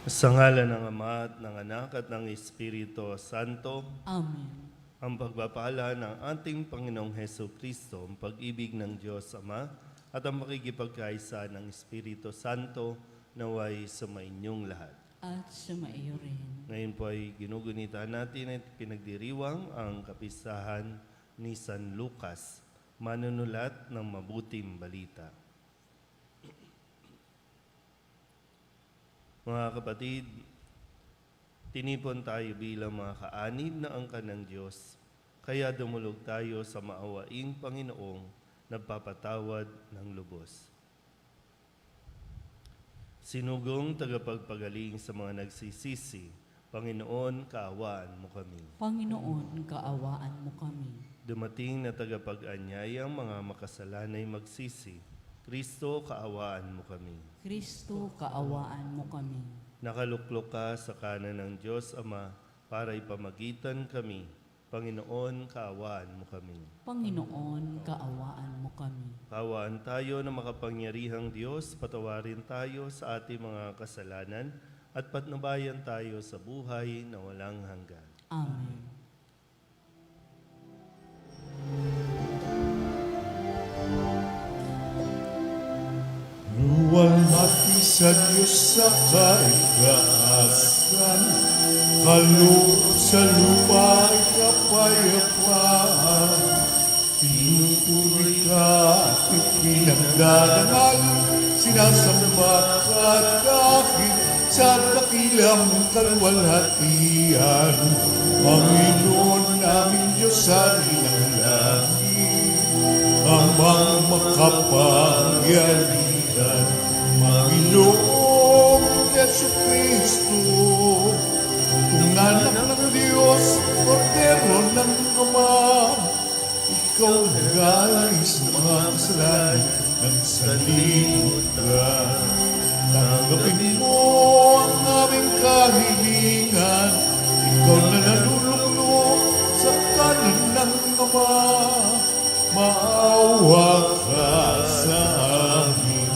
Sa ngalan ng Ama at ng Anak at ng Espiritu Santo, Amen. ang pagpapala ng ating Panginoong Heso Kristo, ang pag-ibig ng Diyos Ama, at ang makikipagkaisa ng Espiritu Santo naway sumainyong lahat. At sumaiyo rin. Ngayon po ay ginugunita natin at pinagdiriwang ang kapistahan ni San Lucas, manunulat ng mabuting balita. Mga kapatid, tinipon tayo bilang mga kaanib na angkan ng Diyos, kaya dumulog tayo sa maawaing Panginoong nagpapatawad ng lubos. Sinugong tagapagpagaling sa mga nagsisisi, Panginoon, kaawaan mo kami. Panginoon, kaawaan mo kami. Dumating na tagapag-anyayang mga makasalanay magsisi, Kristo, kaawaan mo kami. Kristo, kaawaan mo kami. Nakaluklok ka sa kanan ng Diyos Ama para ipamagitan kami. Panginoon, kaawaan mo kami. Panginoon, kaawaan mo kami. Kaawaan tayo na makapangyarihang Diyos, patawarin tayo sa ating mga kasalanan at patnubayan tayo sa buhay na walang hanggan. Amen. Luwalhati sa Diyos sa kaigaasan, kaloob sa lupa ay kapayapaan. Pinupuri ka at ipinagdadangal, sinasamba ka dahil sa dakilang kalwalhatian. Panginoon naming Diyos sa ng langit, amang makapangyarihan, Panginoong Jesucristo, kung anak ng Diyos, kordero ng Ama, ikaw nag-alay sa mga kasalanan ng sanlibutan. Tanggapin mo ang aming kahilingan, ikaw na naluluklok sa kanan ng Ama, maawa ka sa amin.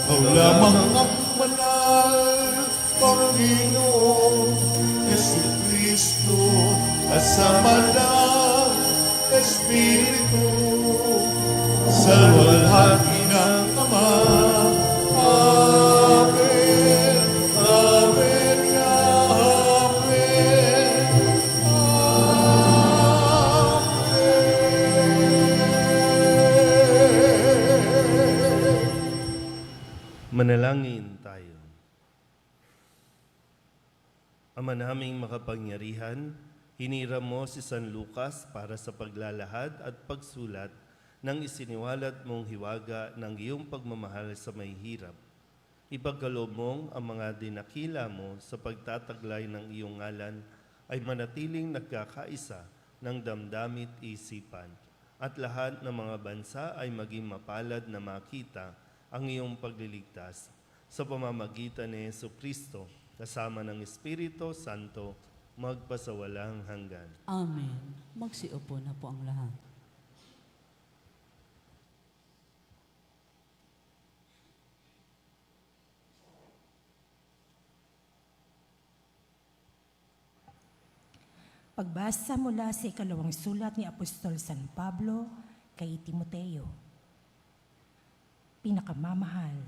Ikaw lamang ang banal, Panginoon Jesucristo, kasama ng Espiritu, sa walhati ng Ama. Amen, Amen, Amen, Amen. Manalangin tayo. Ama naming makapangyarihan, hiniram mo si San Lucas para sa paglalahad at pagsulat ng isiniwalat mong hiwaga ng iyong pagmamahal sa may hirap. Ipagkaloob mong ang mga dinakila mo sa pagtataglay ng iyong ngalan ay manatiling nagkakaisa ng damdamit isipan, at lahat ng mga bansa ay maging mapalad na makita ang iyong pagliligtas sa pamamagitan ni Jesucristo, kasama ng Espiritu Santo, magpasawalang hanggan. Amen. Magsiupo na po ang lahat. Pagbasa mula sa ikalawang sulat ni Apostol San Pablo kay Timoteo. Pinakamamahal,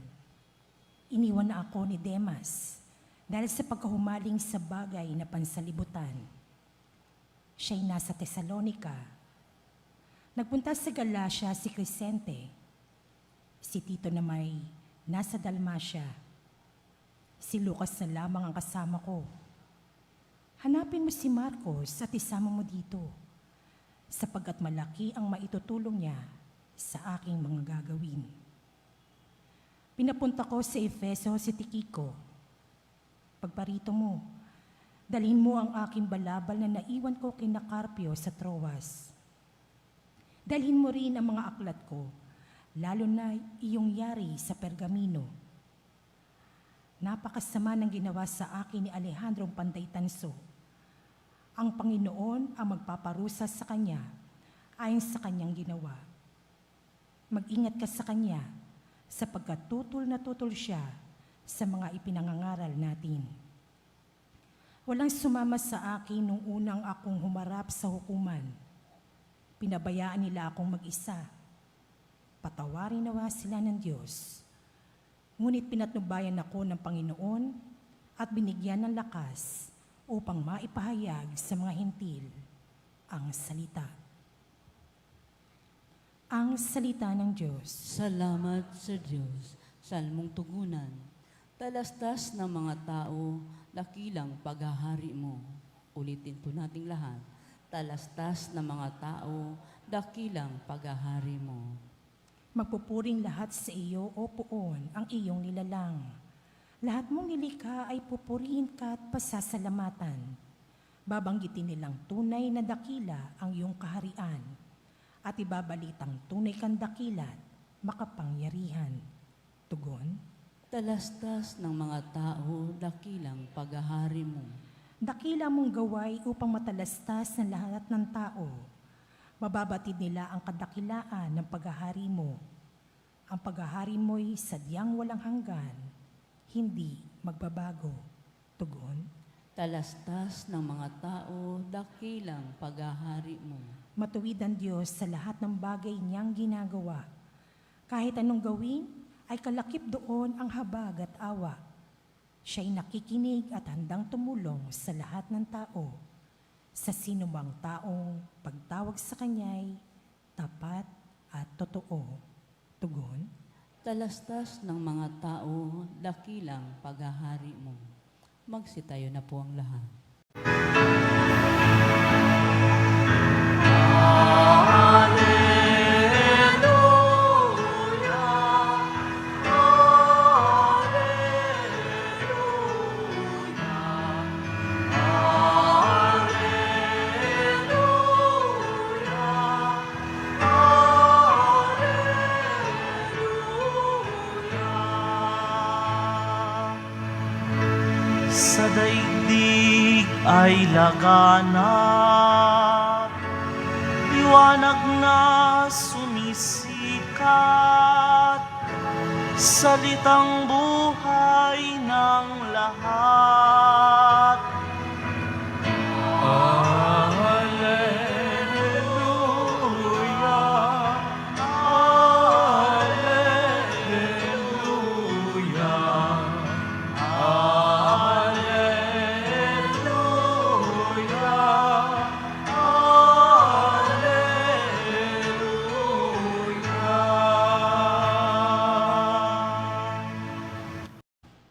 iniwan na ako ni Demas dahil sa pagkahumaling sa bagay na pansalibutan. Siya'y nasa Tesalonica. Nagpunta sa Galacia si Crescente. Si Tito na may nasa Dalmacia. Si Lucas na lamang ang kasama ko. Hanapin mo si Marcos at isama mo dito, sapagkat malaki ang maitutulong niya sa aking mga gagawin. Pinapunta ko sa Efeso si Tikiko. Pagparito mo, dalhin mo ang aking balabal na naiwan ko kina Carpio sa Troas. Dalhin mo rin ang mga aklat ko, lalo na iyong yari sa Pergamino. Napakasama ng ginawa sa akin ni Alejandro Panday Tanso. Ang Panginoon ang magpaparusa sa kanya ayon sa kanyang ginawa. Mag-ingat ka sa kanya, sapagkat tutol na tutol siya sa mga ipinangangaral natin. Walang sumama sa akin nung unang akong humarap sa hukuman. Pinabayaan nila akong mag-isa. Patawarin nawa sila ng Diyos. Ngunit pinatnubayan ako ng Panginoon at binigyan ng lakas upang maipahayag sa mga hintil ang salita. Ang salita ng Diyos. Salamat sa Diyos. Salmong tugunan. Talastas ng mga tao, dakilang paghahari mo. Ulitin po nating lahat. Talastas ng mga tao, dakilang paghahari mo. Magpupuring lahat sa iyo, O Poon, ang iyong nilalang. Lahat mong nilikha ay pupurihin ka at pasasalamatan. Babanggitin nilang tunay na dakila ang iyong kaharian at ibabalitang tunay kang dakilat, makapangyarihan. Tugon, Talastas ng mga tao, dakilang paghahari mo. dakila mong gaway upang matalastas ng lahat ng tao. Mababatid nila ang kadakilaan ng paghahari mo. Ang paghahari mo'y sadyang walang hanggan, hindi magbabago. Tugon, Talastas ng mga tao, dakilang paghahari mo. matuwid ang Diyos sa lahat ng bagay niyang ginagawa. Kahit anong gawin, ay kalakip doon ang habag at awa. Siya'y nakikinig at handang tumulong sa lahat ng tao. Sa sinumang taong pagtawag sa Kanya'y tapat at totoo. Tugon, Talastas ng mga tao, dakilang paghahari mo. Magsitayo na po ang lahat. Sa daigdig ay laganap, liwanag na sumisikat, salitang buhay ng lahat. Alleluia, Alleluia.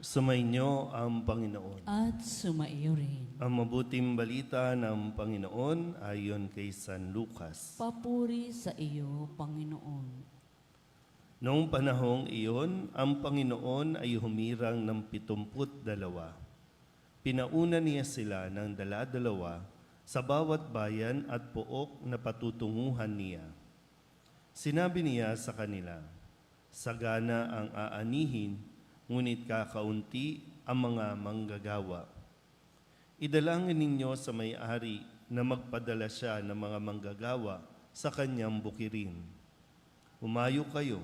Sumainyo ang Panginoon. At sumaiyo rin. Ang mabuting balita ng Panginoon ayon kay San Lucas. Papuri sa iyo, Panginoon. Noong panahong iyon, ang Panginoon ay humirang ng 72. Pinauna niya sila ng dala-dalawa sa bawat bayan at pook na patutunguhan niya. Sinabi niya sa kanila, sagana ang aanihin, ngunit kakaunti ang mga manggagawa. Idalangin ninyo sa may-ari na magpadala siya ng mga manggagawa sa kanyang bukirin. Umayo kayo,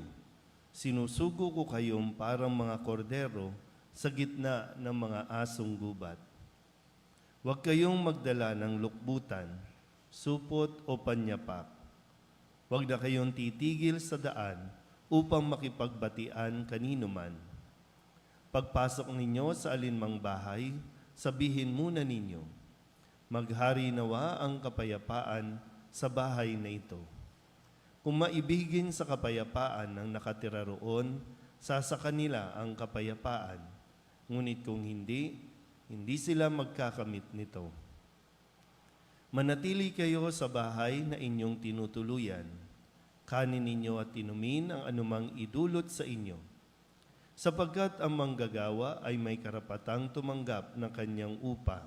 sinusugo ko kayong parang mga kordero sa gitna ng mga asong gubat. Huwag kayong magdala ng lukbutan, supot o panyapak. Huwag na kayong titigil sa daan upang makipagbatian kanino man. Pagpasok ninyo sa alinmang bahay, sabihin muna ninyo, maghari nawa ang kapayapaan sa bahay na ito. Kung maibigin sa kapayapaan ng nakatira roon, sasa kanila ang kapayapaan. Ngunit kung hindi, hindi sila magkakamit nito. Manatili kayo sa bahay na inyong tinutuluyan. Kanin ninyo at inumin ang anumang idulot sa inyo. Sapagkat ang manggagawa ay may karapatang tumanggap ng kanyang upa.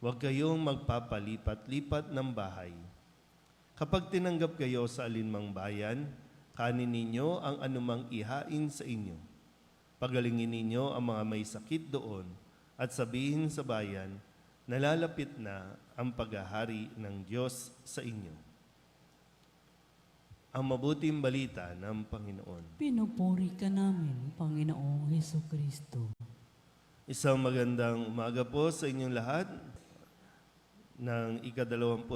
Huwag kayong magpapalipat-lipat ng bahay. Kapag tinanggap kayo sa alinmang bayan, kanin ninyo ang anumang ihain sa inyo. Pagalingin ninyo ang mga may sakit doon at sabihin sa bayan, nalalapit na ang paghahari ng Diyos sa inyo. Ang mabuting balita ng Panginoon. Pinupuri ka namin, Panginoong Heso Kristo. Isang magandang umaga po sa inyong lahat ng ika-28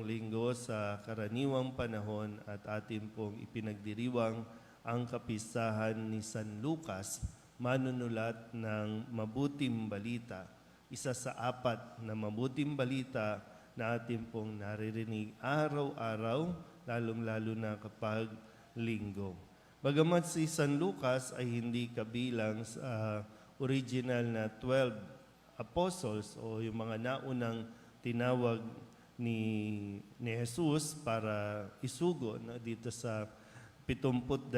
linggo sa karaniwang panahon at atin pong ipinagdiriwang ang kapistahan ni San Lucas, manunulat ng Mabuting Balita. Isa sa 4 na mabuting balita na atin pong naririnig araw-araw, lalong-lalo na kapag linggo. Bagamat si San Lucas ay hindi kabilang sa original na 12 apostles o yung mga naunang tinawag ni Jesus para isugo dito sa 72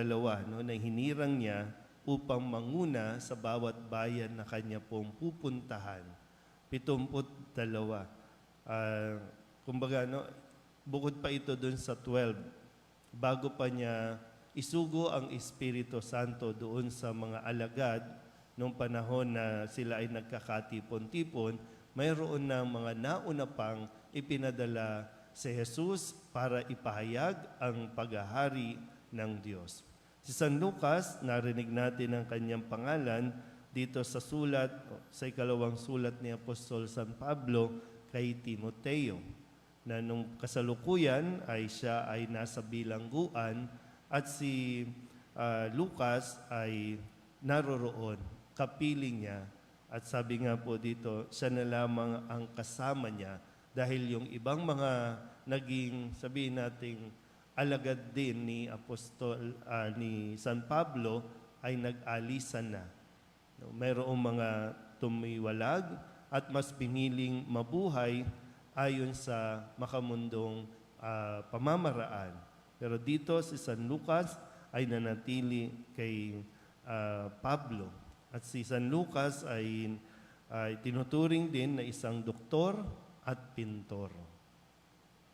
na hinirang niya upang manguna sa bawat bayan na kanya pong pupuntahan. 72. Kumbaga, bukod pa ito dun sa 12, bago pa niya isugo ang Espiritu Santo doon sa mga alagad nung panahon na sila ay nagkakatipon-tipon, mayroon na mga nauna pang ipinadala si Jesus para ipahayag ang paghahari ng Diyos. Si San Lucas, narinig natin ang kanyang pangalan dito sa sulat, sa ikalawang sulat ni Apostol San Pablo kay Timoteo, na nung kasalukuyan ay siya ay nasa bilangguan at si Lucas ay naroroon, kapiling niya. At sabi nga po dito, siya na lamang ang kasama niya dahil yung ibang mga naging, sabihin nating, alagad din ni ni San Pablo ay nag-alisan na. Mayroong mga tumiwalag at mas piniling mabuhay ayon sa makamundong pamamaraan. Pero dito si San Lucas ay nanatili kay Pablo. At si San Lucas ay tinuturing din na isang doktor at pintor.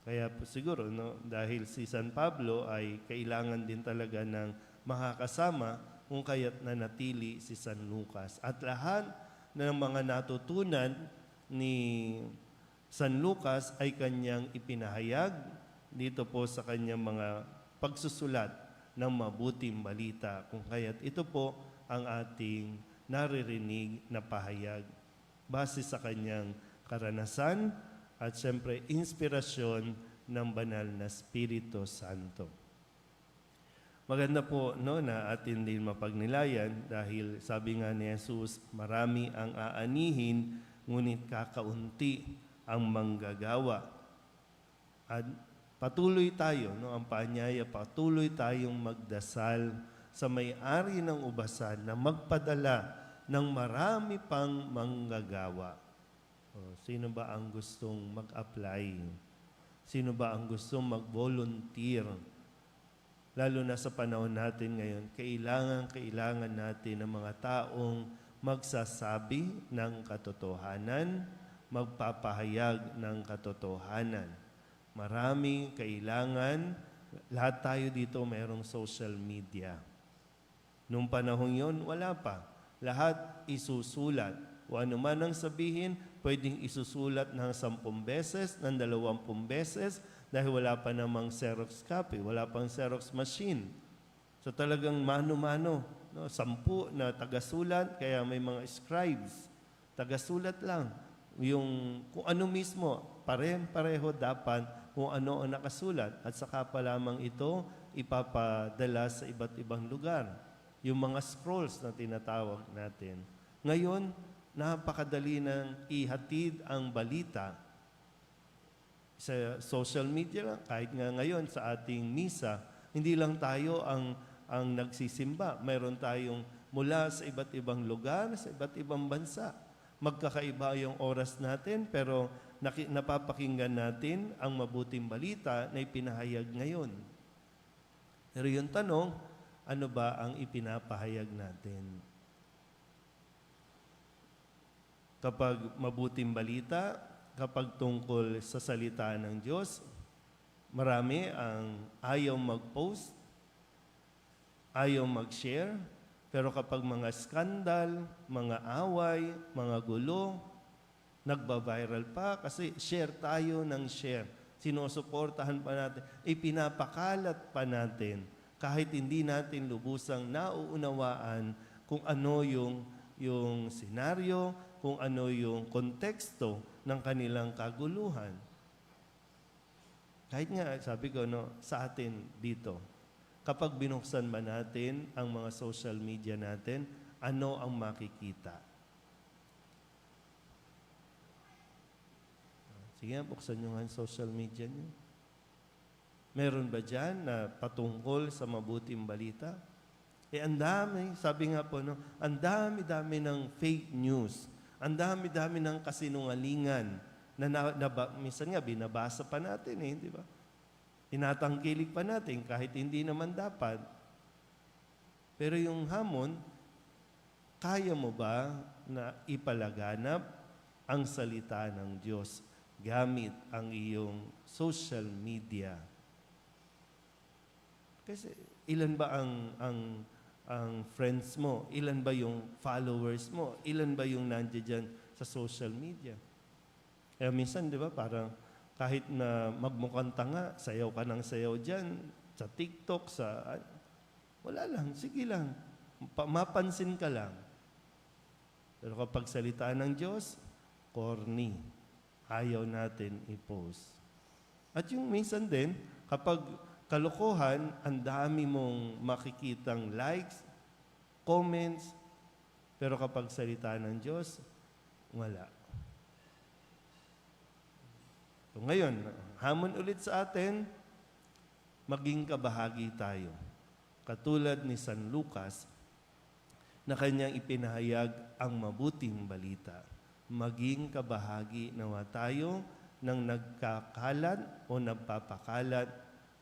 Kaya po siguro, dahil si San Pablo ay kailangan din talaga ng makakasama kung kaya't nanatili si San Lucas. At lahat ng mga natutunan ni San Lucas ay kanyang ipinahayag dito po sa kanyang mga pagsusulat ng mabuting balita. Kung kaya't ito po ang ating naririnig na pahayag base sa kanyang karanasan at siyempre inspirasyon ng banal na Espiritu Santo. Maganda po na atin din mapagnilayan dahil sabi nga ni Jesus, marami ang aanihin, ngunit kakaunti ang manggagawa. At patuloy tayo, ang paanyaya, patuloy tayong magdasal sa may-ari ng ubasan na magpadala ng marami pang manggagawa. Sino ba ang gustong mag-apply? Sino ba ang gustong mag-volunteer? Lalo na sa panahon natin ngayon, kailangan natin ng mga taong magsasabi ng katotohanan, magpapahayag ng katotohanan. Marami kailangan, lahat tayo dito mayroong social media. Nung panahon yon, wala pa. Lahat isusulat. O ano man ang sabihin, pwedeng isusulat ng 10 beses, ng 20 beses, dahil wala pa namang Xerox copy, wala pang Xerox machine. So talagang mano-mano, 10 na tagasulat, kaya may mga scribes. Tagasulat lang. Yung kung ano mismo, pareho dapat kung ano ang nakasulat. At saka pa lamang ito ipapadala sa iba't ibang lugar. Yung mga scrolls na tinatawag natin. Ngayon, napakadali nang ihatid ang balita sa social media lang. Kahit nga ngayon sa ating misa, hindi lang tayo ang nagsisimba. Mayroon tayong mula sa iba't ibang lugar, sa iba't ibang bansa. Magkakaiba yung oras natin, pero napapakinggan natin ang mabuting balita na ipinahayag ngayon. Pero yung tanong, ano ba ang ipinapahayag natin? Kapag mabuting balita, kapag tungkol sa salita ng Diyos, marami ang ayaw mag-post, ayaw mag-share, pero kapag mga skandal, mga away, mga gulo, nagba-viral pa kasi share tayo ng share. Sinusuportahan pa natin, ipinapakalat pa natin kahit hindi natin lubusang nauunawaan kung ano yung yung senaryo, kung ano yung konteksto ng kanilang kaguluhan. Kahit nga, sabi ko, sa atin dito, kapag binuksan ba natin ang mga social media natin, ano ang makikita? Sige, buksan nyo nga ang social media nyo. Meron ba dyan na patungkol sa mabuting balita? Ang dami, sabi nga po, ang dami-dami ng fake news. Ang dami-dami ng kasinungalingan minsan nga binabasa pa natin di ba? Tinatangkilik pa natin kahit hindi naman dapat. Pero yung hamon, kaya mo ba na ipalaganap ang salita ng Diyos gamit ang iyong social media? Kasi ilan ba ang friends mo? Ilan ba yung followers mo? Ilan ba yung nandiyan sa social media? Kaya minsan, di ba, parang kahit na magmukhang tanga, sayaw ka ng sayaw dyan, sa TikTok, wala lang, sige lang. Mapansin ka lang. Pero kapag salita ng Diyos, corny. Ayaw natin i-post. At yung minsan din, kapag kalokohan, ang dami mong makikitang likes, comments, pero kapag salita ng Diyos, wala. So ngayon, hamon ulit sa atin, maging kabahagi tayo. Katulad ni San Lucas, na kanyang ipinahayag ang mabuting balita. Maging kabahagi nawa tayo ng nagkakalat o nagpapakalat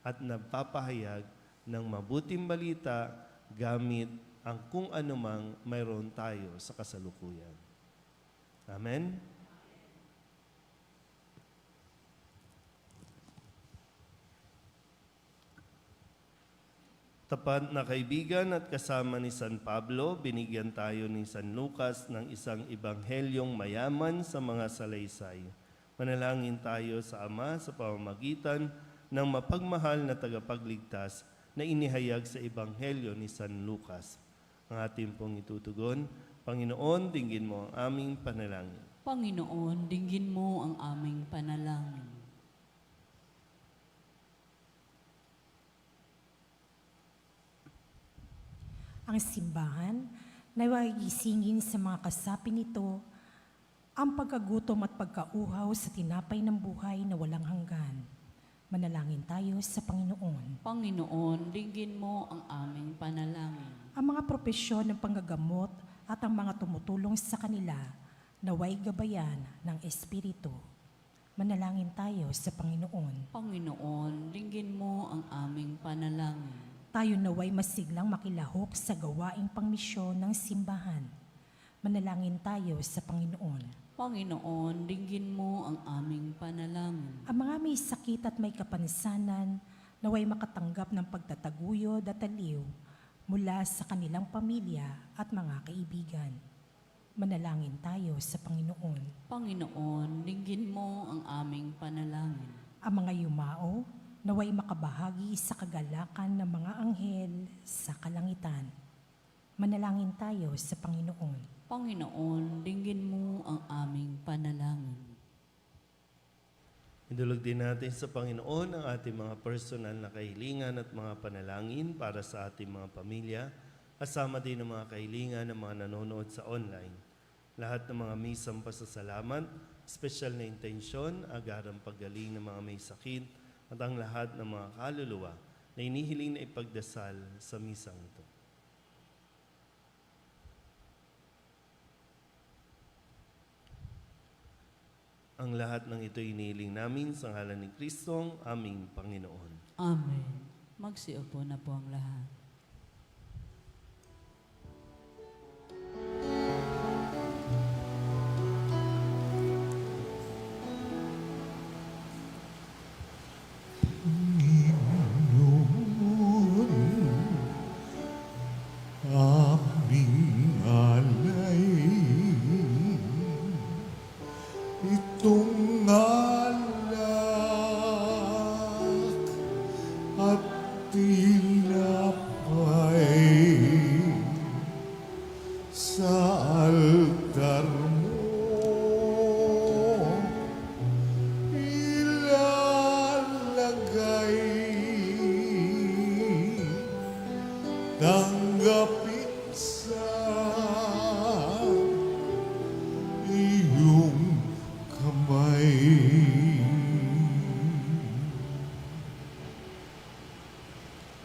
at nagpapahayag ng mabuting balita gamit ang kung anumang mayroon tayo sa kasalukuyan. Amen? Tapat na kaibigan at kasama ni San Pablo, binigyan tayo ni San Lucas ng isang ebanghelyong mayaman sa mga salaysay. Manalangin tayo sa Ama sa pamamagitan ng mapagmahal na tagapagligtas na inihayag sa ebanghelyo ni San Lucas. Ang ating pong itutugon, Panginoon, dinggin mo ang aming panalangin. Panginoon, dinggin mo ang aming panalangin. Ang simbahan naway gisingin sa mga kasapi nito ang pagkagutom at pagkauhaw sa tinapay ng buhay na walang hanggan. Manalangin tayo sa Panginoon. Panginoon, dinggin mo ang aming panalangin. Ang mga propesyon ng panggagamot at ang mga tumutulong sa kanila naway gabayan ng Espiritu. Manalangin tayo sa Panginoon. Panginoon, dinggin mo ang aming panalangin. Tayo naway masiglang makilahok sa gawaing pangmisyon ng simbahan. Manalangin tayo sa Panginoon. Panginoon, dinggin mo ang aming panalangin. Ang mga may sakit at may kapansanan naway makatanggap ng pagtataguyod at aliw mula sa kanilang pamilya at mga kaibigan. Manalangin tayo sa Panginoon. Panginoon, dinggin mo ang aming panalangin. Ang mga yumao naway makabahagi sa kagalakan ng mga anghel sa kalangitan. Manalangin tayo sa Panginoon. Panginoon, dinggin mo ang aming panalangin. Idulog din natin sa Panginoon ang ating mga personal na kahilingan at mga panalangin para sa ating mga pamilya, kasama din ang mga kahilingan ng mga nanonood sa online. Lahat ng mga misang pasasalamat, special na intensyon, agarang paggaling ng mga may sakit, at ang lahat ng mga kaluluwa na inihiling na ipagdasal sa misang ito. Ang lahat ng ito inihiling namin sa ngalan ni Kristong aming Panginoon. Amen. Magsiupo na po ang lahat. Aming alay, itong alak at tinapay sa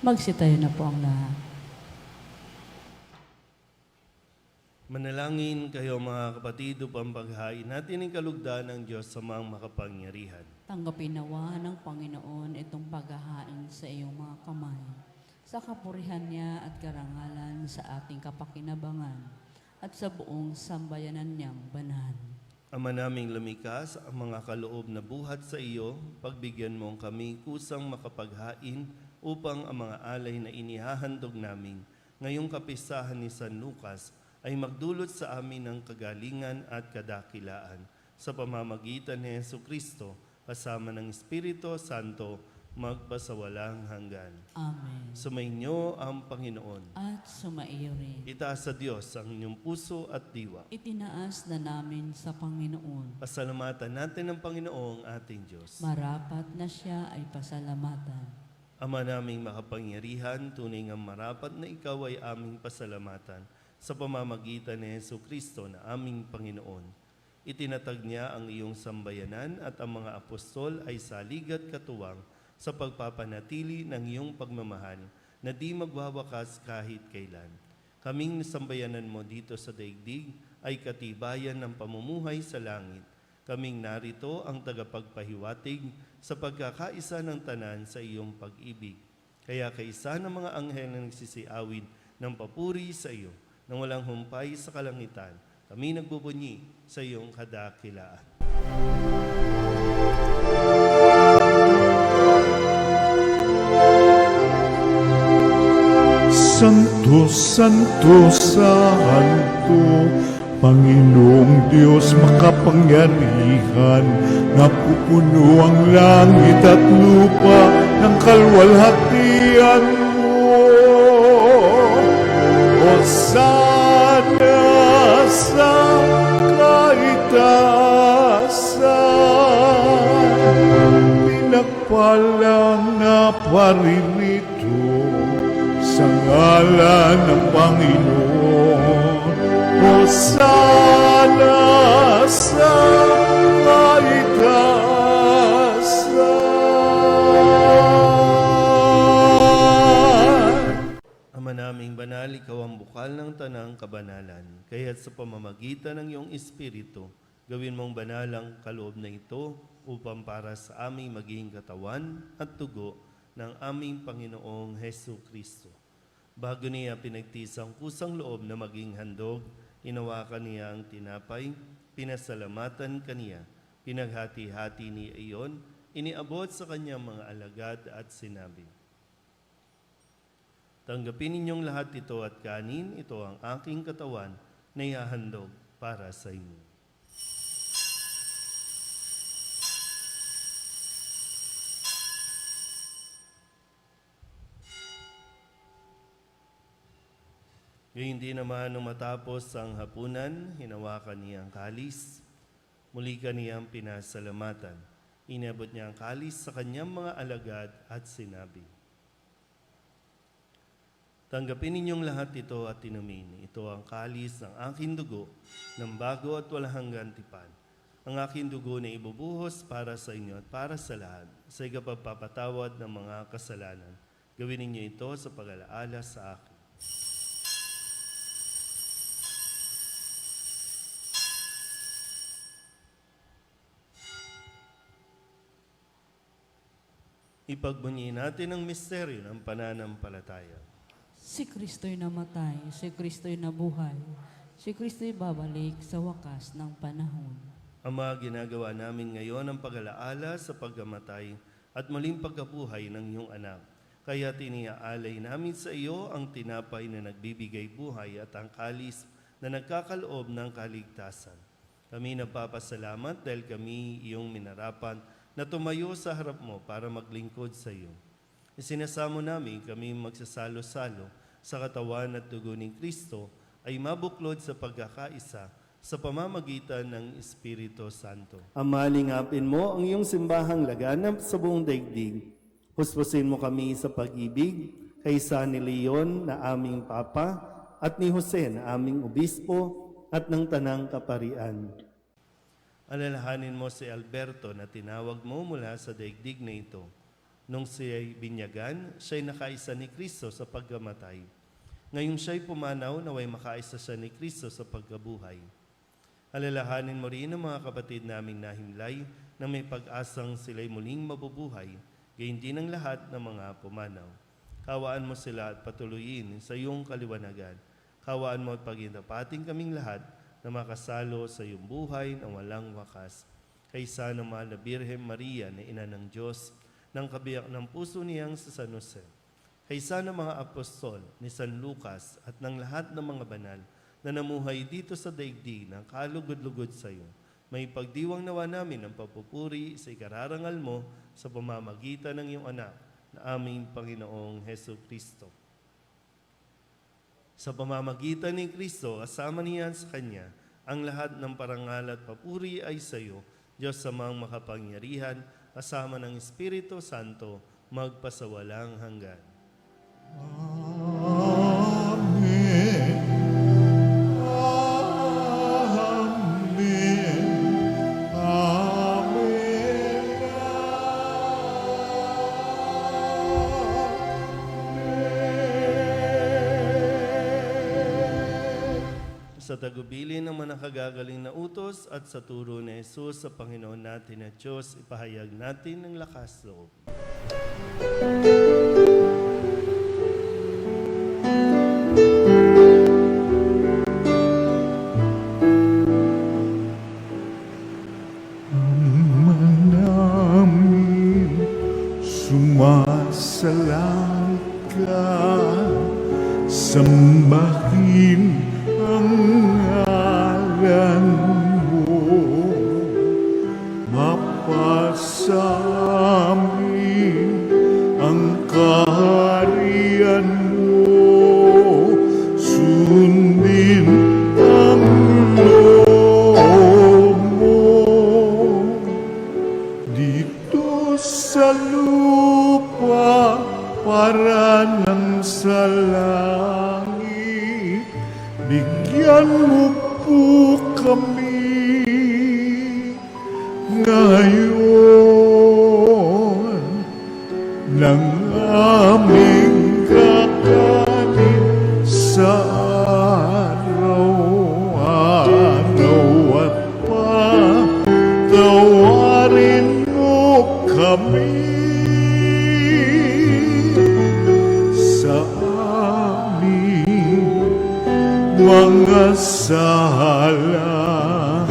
Magsitayo na po ang lahat. Manalangin kayo mga kapatid upang paghain natin ang kalugdan ng Diyos sa mga makapangyarihan. Tanggapin nawa ng Panginoon itong paghahain sa iyong mga kamay, sa kapurihan niya at karangalan sa ating kapakinabangan at sa buong sambayanan niyang banal. Ama naming lumikas, ang mga kaloob na buhat sa iyo, pagbigyan mo kami kusang makapaghain upang ang mga alay na inihahandog namin ngayong kapistahan ni San Lucas ay magdulot sa amin ng kagalingan at kadakilaan sa pamamagitan ni Jesucristo kasama ng Espiritu Santo magpasawalang hanggan. Amen. Sumainyo ang Panginoon. At sumaiyo rin. Itaas sa Diyos ang inyong puso at diwa. Itinaas na namin sa Panginoon. Pasalamatan natin ang Panginoong ating Diyos. Marapat na siya ay pasalamatan. Ama naming makapangyarihan, tunay ngang marapat na ikaw ay aming pasalamatan sa pamamagitan ni Jesucristo na aming Panginoon. Itinatag niya ang iyong sambayanan at ang mga apostol ay salig at katuwang sa pagpapanatili ng iyong pagmamahal na di magwawakas kahit kailan. Kaming sambayanan mo dito sa daigdig ay katibayan ng pamumuhay sa langit. Kaming narito ang tagapagpahiwatig sa pagkakaisa ng tanan sa iyong pag-ibig. Kaya kaisa ng mga anghel na nagsisiawin ng papuri sa iyo, nang walang humpay sa kalangitan, kami nagbubunyi sa iyong kadakilaan. Santo, Santo, Santo, Panginoong Diyos makapangyarihan, napupuno ang langit at lupa ng kalwalhatian mo. Hosana sa kaitaasan, pinagpalang na paririto sa ngalan ng Panginoon. Hosana sa kaitaasan. Ama naming banal, ikaw ang bukal ng tanang kabanalan. Kaya't sa pamamagitan ng iyong Espiritu, gawin mong banal ang kaloob na ito upang para sa aming maging katawan at tugo ng aming Panginoong Hesu Kristo. Bago niya pinagtisang kusang loob na maging handog, inawakan niya ang tinapay, pinasalamatan kaniya, pinaghati-hati niya iyon, iniabot sa kanyang mga alagad at sinabi, "Tanggapin ninyong lahat ito at kanin, ito ang aking katawan na ihahandog para sa inyo." Gayun din naman nung matapos ang hapunan, hinawakan niya ang kalis. Muli kaniyang pinasalamatan. Inabot niya ang kalis sa kanyang mga alagad at sinabi, "Tanggapin ninyong lahat ito at inumin. Ito ang kalis ng aking dugo ng bago at walang hanggang tipan. Ang aking dugo na ibubuhos para sa inyo at para sa lahat sa ikapagpapatawad ng mga kasalanan. Gawin ninyo ito sa pag-alaala sa akin." Ipagbunyi natin ang misteryo ng pananampalataya. Si Kristo'y namatay, si Kristo'y nabuhay, si Kristo'y babalik sa wakas ng panahon. Ama, ginagawa namin ngayon ang pag-alaala sa pagkamatay at muling pagkabuhay ng iyong anak. Kaya tiniaalay namin sa iyo ang tinapay na nagbibigay buhay at ang kalis na nagkakaloob ng kaligtasan. Kami nagpapasalamat dahil kami iyong minarapan na tumayo sa harap mo para maglingkod sa iyo. Isinasamo namin kami magsasalo-salo sa katawan at dugo ni Kristo ay mabuklod sa pagkakaisa sa pamamagitan ng Espiritu Santo. Ama, lingapin mo ang iyong simbahang laganap sa buong daigdig. Huspusin mo kami sa pag-ibig kay San Leon na aming Papa at ni Jose na aming Obispo at ng Tanang Kaparian. Alalahanin mo si Alberto na tinawag mo mula sa daigdig na ito. Nung siya'y binyagan, siya'y nakaisa ni Kristo sa pagkamatay. Ngayong siya'y pumanaw, naway makaisa siya ni Kristo sa pagkabuhay. Alalahanin mo rin ang mga kapatid naming nahimlay na may pag-asang sila'y muling mabubuhay, gayon din ang lahat ng mga pumanaw. Kawaan mo sila at patuloyin sa iyong kaliwanagan. Kawaan mo at pagindapating kaming lahat na makasalo sa iyong buhay na walang wakas. Kaysa ng mahal na Birhen Maria na ina ng Diyos, ng kabiyak ng puso niyang sa San Jose. Kaysa ng mga apostol ni San Lucas at ng lahat ng mga banal na namuhay dito sa daigdig ng kalugod-lugod sa iyo. May pagdiwang nawa namin ang papupuri sa ikararangal mo sa pamamagitan ng iyong anak na aming Panginoong Heso Kristo. Sa pamamagitan ni Kristo, kasama niya sa Kanya, ang lahat ng parangal at papuri ay sa iyo, Diyos samang makapangyarihan, kasama ng Espiritu Santo, magpasawalang hanggan. Amen. Amen. Amen. Sa tagubilin ng manakagagaling na utos at sa turo ni Jesus sa Panginoon natin at Diyos, ipahayag natin ng lakas loob. Namin sumasalang ka, sambahin ang ngalan mo, mapasamin ang kaharian mo, sundin ang loob mo dito sa lupa para nang sa langit. Bigyan mo po kami ngayon ng aming kakanin sa araw-araw at patawarin mo kami sa aming mga sala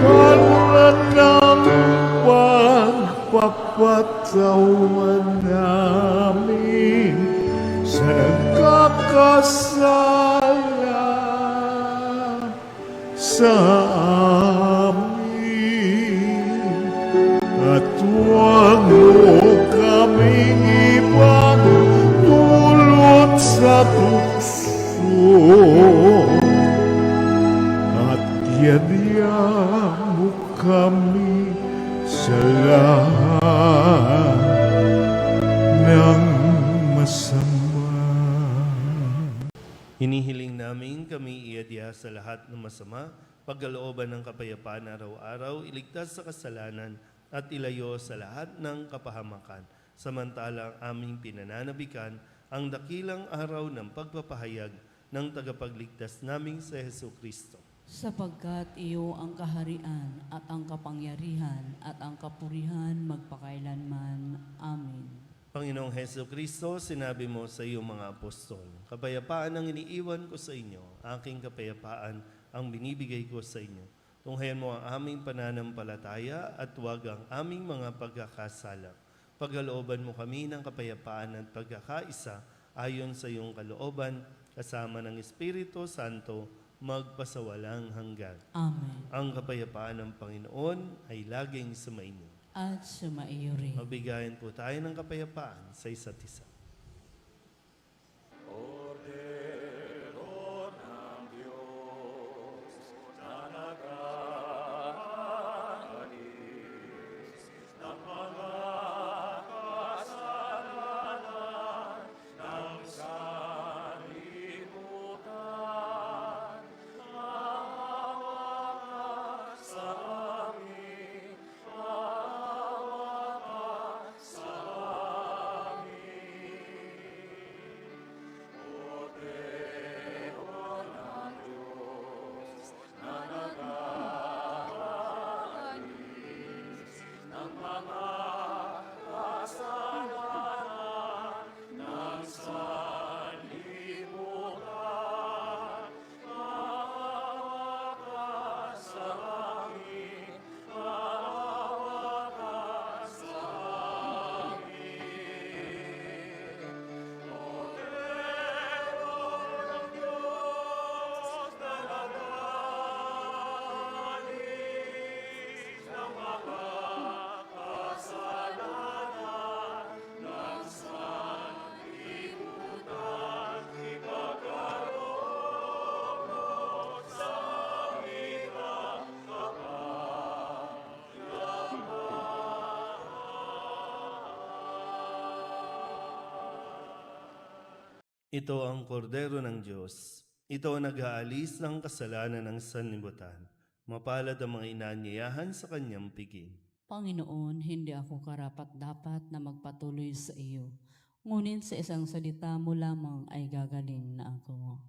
para ng pagpapatawan namin sa nagkakasala sa amin. At huwag mo kaming ipagdulot sa tukso, at yadya mo kami sa lahat ng masama. Hinihiling namin kami iadya sa lahat ng masama, pagkalooban ng kapayapaan araw-araw, iligtas sa kasalanan at ilayo sa lahat ng kapahamakan. Samantalang aming pinananabikan ang dakilang araw ng pagpapahayag ng tagapagligtas naming sa Heso Kristo. Sapagkat iyo ang kaharian at ang kapangyarihan at ang kapurihan magpakailanman. Amen. Panginoong Heso Kristo, sinabi mo sa iyong mga apostol, kapayapaan ang iniiwan ko sa inyo, aking kapayapaan ang binibigay ko sa inyo. Tunghayan mo ang aming pananampalataya at huwag ang aming mga pagkakasala. Pagkalooban mo kami ng kapayapaan at pagkakaisa ayon sa iyong kalooban, kasama ng Espiritu Santo, magpasawalang hanggan. Amen. Ang kapayapaan ng Panginoon ay laging sumainyo. At sumaiyo rin. Magbigayan po tayo ng kapayapaan sa isa't isa. Ito ang kordero ng Diyos. Ito ang nag-aalis ng kasalanan ng sanlibutan. Mapalad ang mga inanyayahan sa kanyang piging. Panginoon, hindi ako karapat-dapat na magpatuloy sa iyo. Ngunit sa isang salita mo lamang ay gagaling na ako.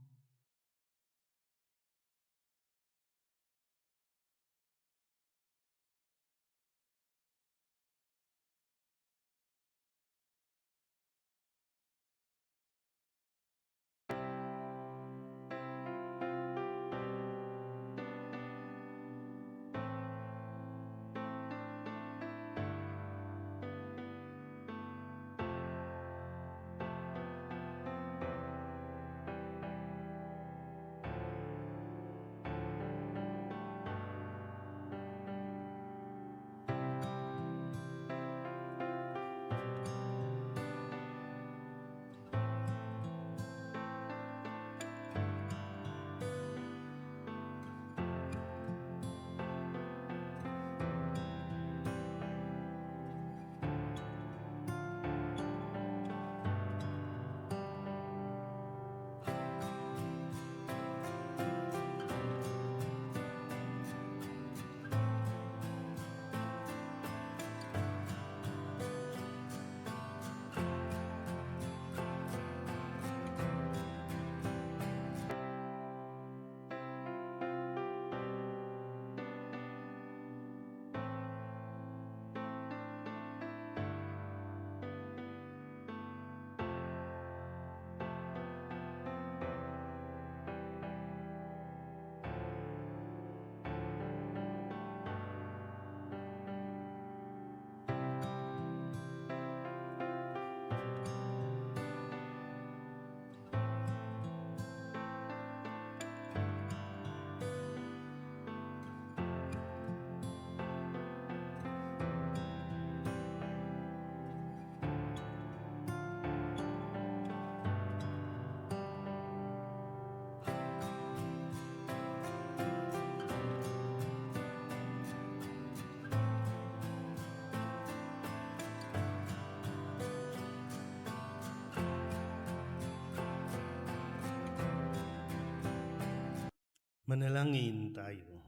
Manalangin tayo.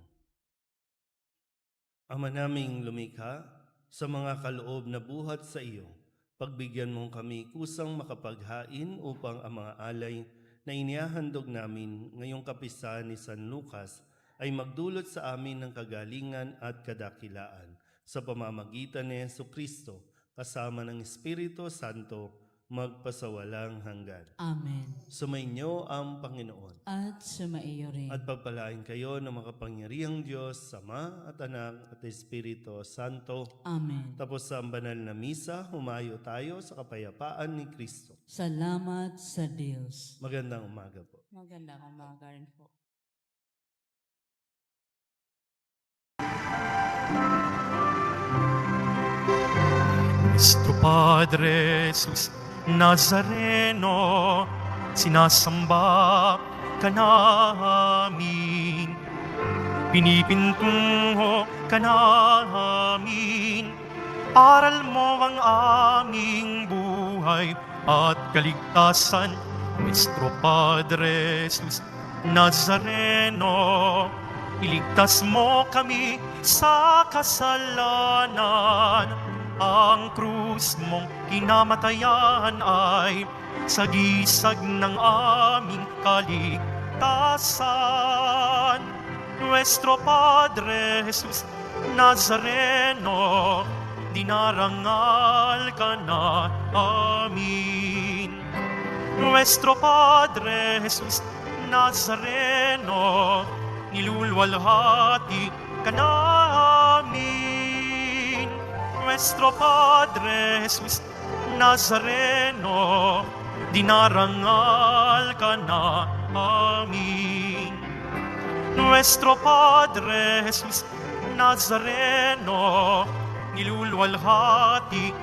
Ama naming lumikha, sa mga kaloob na buhat sa iyo, pagbigyan mong kami kusang makapaghain upang ang mga alay na inihahandog namin ngayong kapisahan ni San Lucas ay magdulot sa amin ng kagalingan at kadakilaan sa pamamagitan ni Jesucristo kasama ng Espiritu Santo magpasawalang hanggan. Amen. Sumainyo ang Panginoon. At sumaiyo rin. At pagpalain kayo ng makapangyarihang Diyos, Ama at Anak at Espiritu Santo. Amen. Tapos sa banal na misa, humayo tayo sa kapayapaan ni Kristo. Salamat sa Diyos. Magandang umaga po. Magandang umaga rin po. Nuestro Padre Jesus Nazareno, sinasamba ka namin, pinipintungo ka namin, aral mo ang aming buhay at kaligtasan. Nuestro Padre Jesus Nazareno, iligtas mo kami sa kasalanan. Ang krus mong kinamatayan ay sagisag ng aming kaligtasan. Nuestro Padre Jesus Nazareno, dinarangal ka na amin. Nuestro Padre Jesus Nazareno, nilulwalhati ka namin. Nuestro Padre Jesus Nazareno, dinarangal ka na amin. Nuestro Padre Jesus Nazareno, nilulwalhati